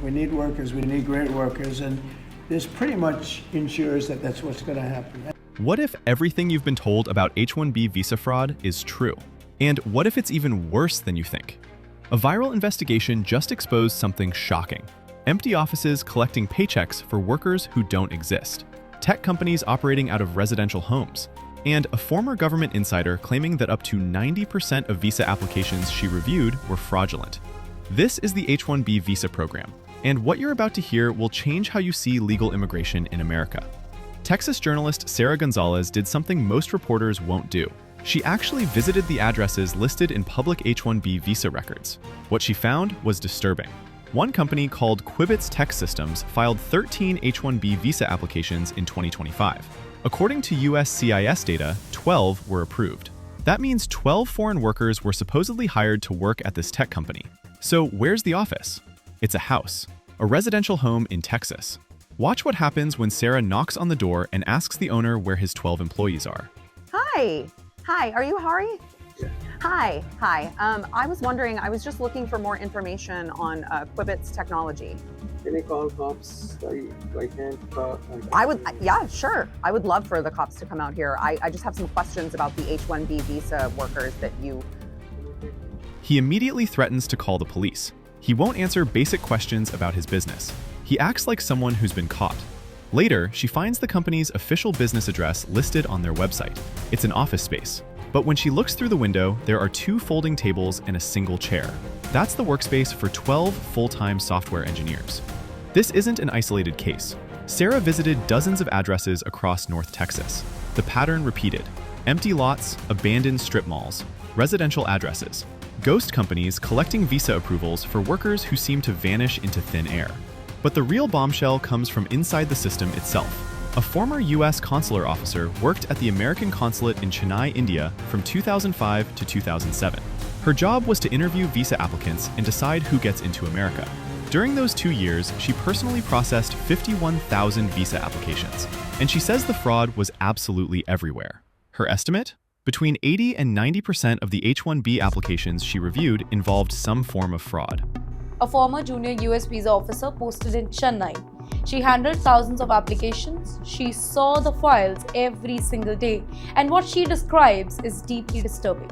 We need workers, we need great workers, and this pretty much ensures that that's what's going to happen. What if everything you've been told about H-1B visa fraud is true? And what if it's even worse than you think? A viral investigation just exposed something shocking. Empty offices collecting paychecks for workers who don't exist. Tech companies operating out of residential homes. And a former government insider claiming that up to 90% of visa applications she reviewed were fraudulent. This is the H-1B visa program, and what you're about to hear will change how you see legal immigration in America. Texas journalist Sarah Gonzalez did something most reporters won't do. She actually visited the addresses listed in public H-1B visa records. What she found was disturbing. One company called Quibbitz Tech Systems filed 13 H-1B visa applications in 2025. According to USCIS data, 12 were approved. That means 12 foreign workers were supposedly hired to work at this tech company. So where's the office? It's a house, a residential home in Texas. Watch what happens when Sarah knocks on the door and asks the owner where his 12 employees are. Hi, are you Hari? Yeah. Hi. I was wondering, I was just looking for more information on Quibbitz technology. Can I call cops? I can't. Yeah, sure. I would love for the cops to come out here. I just have some questions about the H-1B visa workers that you... He immediately threatens to call the police. He won't answer basic questions about his business. He acts like someone who's been caught. Later, she finds the company's official business address listed on their website. It's an office space. But when she looks through the window, there are 2 folding tables and a single chair. That's the workspace for 12 full-time software engineers. This isn't an isolated case. Sarah visited dozens of addresses across North Texas. The pattern repeated. Empty lots, abandoned strip malls, residential addresses, ghost companies collecting visa approvals for workers who seem to vanish into thin air. But the real bombshell comes from inside the system itself. A former U.S. consular officer worked at the American consulate in Chennai, India from 2005 to 2007. Her job was to interview visa applicants and decide who gets into America. During those 2 years, she personally processed 51,000 visa applications, and she says the fraud was absolutely everywhere. Her estimate? Between 80 and 90% of the H-1B applications she reviewed involved some form of fraud. A former junior US visa officer posted in Chennai. She handled thousands of applications. She saw the files every single day, and what she describes is deeply disturbing.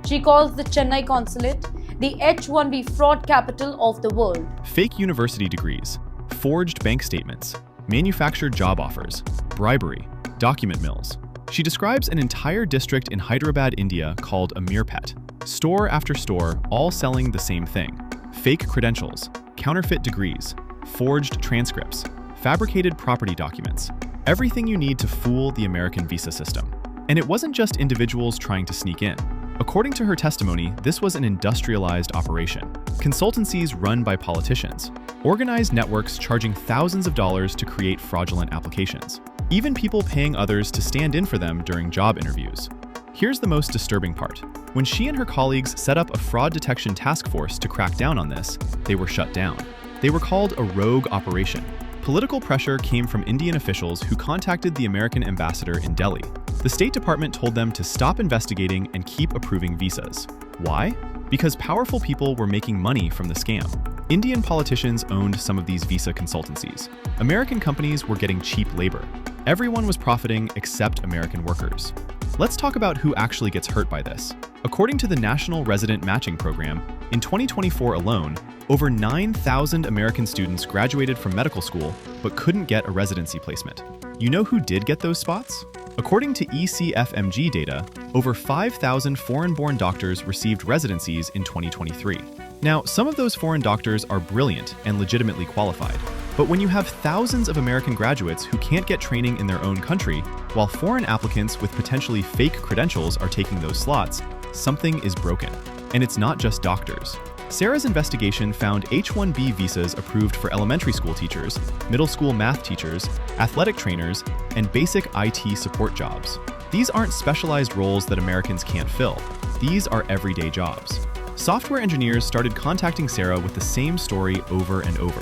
She calls the Chennai consulate the H-1B fraud capital of the world. Fake university degrees, forged bank statements, manufactured job offers, bribery, document mills. She describes an entire district in Hyderabad, India called a Mirpet. Store after store, all selling the same thing. Fake credentials, counterfeit degrees, forged transcripts, fabricated property documents. Everything you need to fool the American visa system. And it wasn't just individuals trying to sneak in. According to her testimony, this was an industrialized operation. Consultancies run by politicians. Organized networks charging thousands of dollars to create fraudulent applications. Even people paying others to stand in for them during job interviews. Here's the most disturbing part. When she and her colleagues set up a fraud detection task force to crack down on this, they were shut down. They were called a rogue operation. Political pressure came from Indian officials who contacted the American ambassador in Delhi. The State Department told them to stop investigating and keep approving visas. Why? Because powerful people were making money from the scam. Indian politicians owned some of these visa consultancies. American companies were getting cheap labor. Everyone was profiting except American workers. Let's talk about who actually gets hurt by this. According to the National Resident Matching Program, in 2024 alone, over 9,000 American students graduated from medical school but couldn't get a residency placement. You know who did get those spots? According to ECFMG data, over 5,000 foreign-born doctors received residencies in 2023. Now, some of those foreign doctors are brilliant and legitimately qualified. But when you have thousands of American graduates who can't get training in their own country, while foreign applicants with potentially fake credentials are taking those slots, something is broken. And it's not just doctors. Sarah's investigation found H-1B visas approved for elementary school teachers, middle school math teachers, athletic trainers, and basic IT support jobs. These aren't specialized roles that Americans can't fill. These are everyday jobs. Software engineers started contacting Sarah with the same story over and over.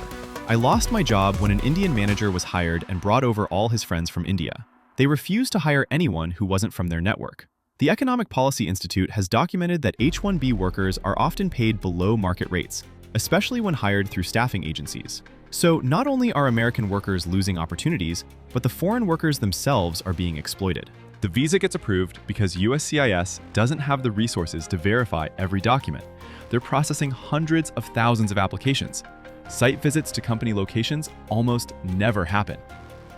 I lost my job when an Indian manager was hired and brought over all his friends from India. They refused to hire anyone who wasn't from their network. The Economic Policy Institute has documented that H-1B workers are often paid below market rates, especially when hired through staffing agencies. So not only are American workers losing opportunities, but the foreign workers themselves are being exploited. The visa gets approved because USCIS doesn't have the resources to verify every document. They're processing hundreds of thousands of applications. Site visits to company locations almost never happen.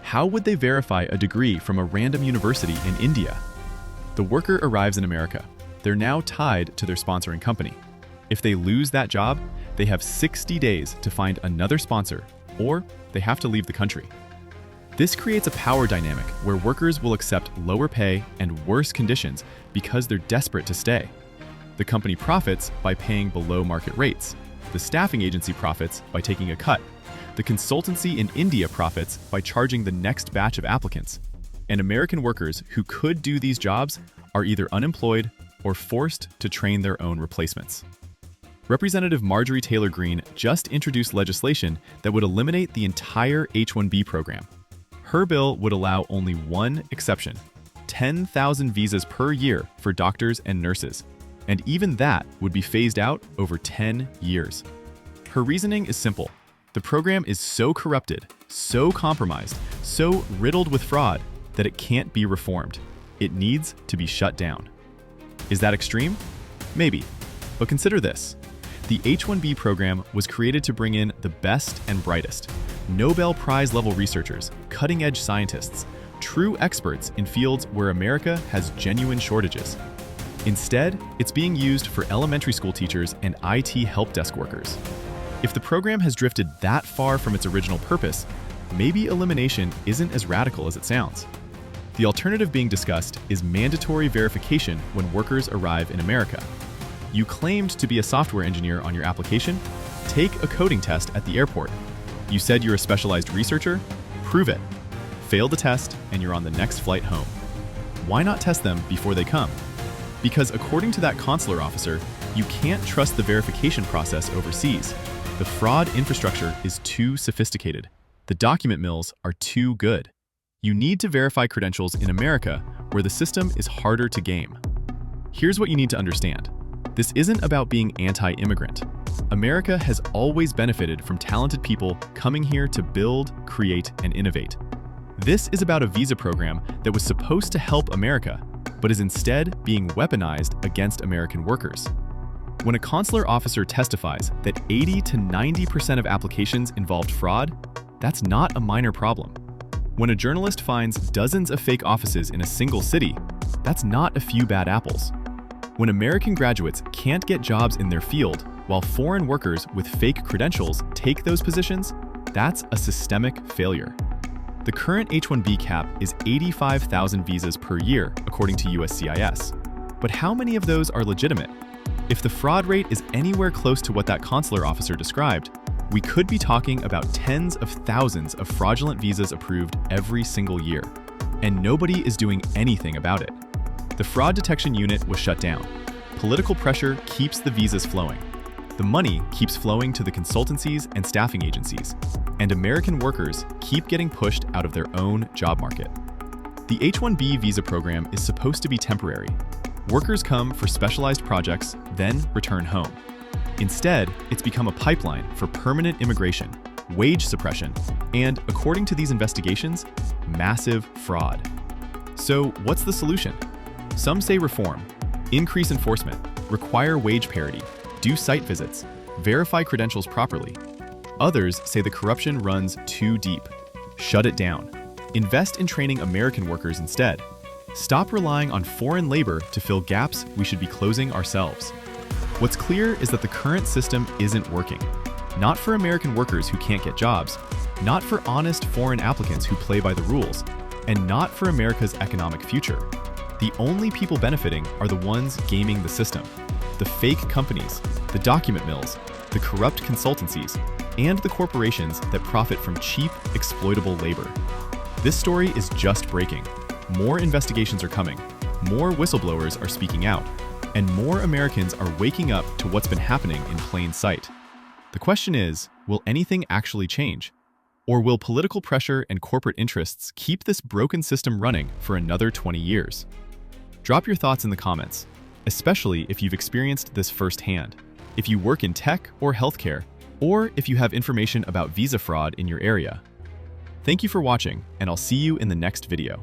How would they verify a degree from a random university in India? The worker arrives in America. They're now tied to their sponsoring company. If they lose that job, they have 60 days to find another sponsor, or they have to leave the country. This creates a power dynamic where workers will accept lower pay and worse conditions because they're desperate to stay. The company profits by paying below market rates. The staffing agency profits by taking a cut. The consultancy in India profits by charging the next batch of applicants. And American workers who could do these jobs are either unemployed or forced to train their own replacements. Representative Marjorie Greene just introduced legislation that would eliminate the entire H-1B program. Her bill would allow only one exception: 10,000 visas per year for doctors and nurses, and even that would be phased out over 10 years. Her reasoning is simple. The program is so corrupted, so compromised, so riddled with fraud that it can't be reformed. It needs to be shut down. Is that extreme? Maybe. But consider this. The H-1B program was created to bring in the best and brightest, Nobel Prize level researchers, cutting-edge scientists, true experts in fields where America has genuine shortages. Instead, it's being used for elementary school teachers and IT help desk workers. If the program has drifted that far from its original purpose, maybe elimination isn't as radical as it sounds. The alternative being discussed is mandatory verification when workers arrive in America. You claimed to be a software engineer on your application? Take a coding test at the airport. You said you're a specialized researcher? Prove it. Fail the test and you're on the next flight home. Why not test them before they come? Because according to that consular officer, you can't trust the verification process overseas. The fraud infrastructure is too sophisticated. The document mills are too good. You need to verify credentials in America, where the system is harder to game. Here's what you need to understand. This isn't about being anti-immigrant. America has always benefited from talented people coming here to build, create, and innovate. This is about a visa program that was supposed to help America, but is instead being weaponized against American workers. When a consular officer testifies that 80 to 90% of applications involved fraud, that's not a minor problem. When a journalist finds dozens of fake offices in a single city, that's not a few bad apples. When American graduates can't get jobs in their field, while foreign workers with fake credentials take those positions, that's a systemic failure. The current H-1B cap is 85,000 visas per year, according to USCIS. But how many of those are legitimate? If the fraud rate is anywhere close to what that consular officer described, we could be talking about tens of thousands of fraudulent visas approved every single year. And nobody is doing anything about it. The fraud detection unit was shut down. Political pressure keeps the visas flowing. The money keeps flowing to the consultancies and staffing agencies, and American workers keep getting pushed out of their own job market. The H-1B visa program is supposed to be temporary. Workers come for specialized projects, then return home. Instead, it's become a pipeline for permanent immigration, wage suppression, and, according to these investigations, massive fraud. So, what's the solution? Some say reform, increase enforcement, require wage parity, do site visits, verify credentials properly. Others say the corruption runs too deep. Shut it down. Invest in training American workers instead. Stop relying on foreign labor to fill gaps we should be closing ourselves. What's clear is that the current system isn't working. Not for American workers who can't get jobs, not for honest foreign applicants who play by the rules, and not for America's economic future. The only people benefiting are the ones gaming the system. The fake companies, the document mills, the corrupt consultancies, and the corporations that profit from cheap, exploitable labor. This story is just breaking. More investigations are coming, more whistleblowers are speaking out, and more Americans are waking up to what's been happening in plain sight. The question is, will anything actually change? Or will political pressure and corporate interests keep this broken system running for another 20 years? Drop your thoughts in the comments, especially if you've experienced this firsthand. if you work in tech or healthcare, or if you have information about visa fraud in your area. Thank you for watching, and I'll see you in the next video.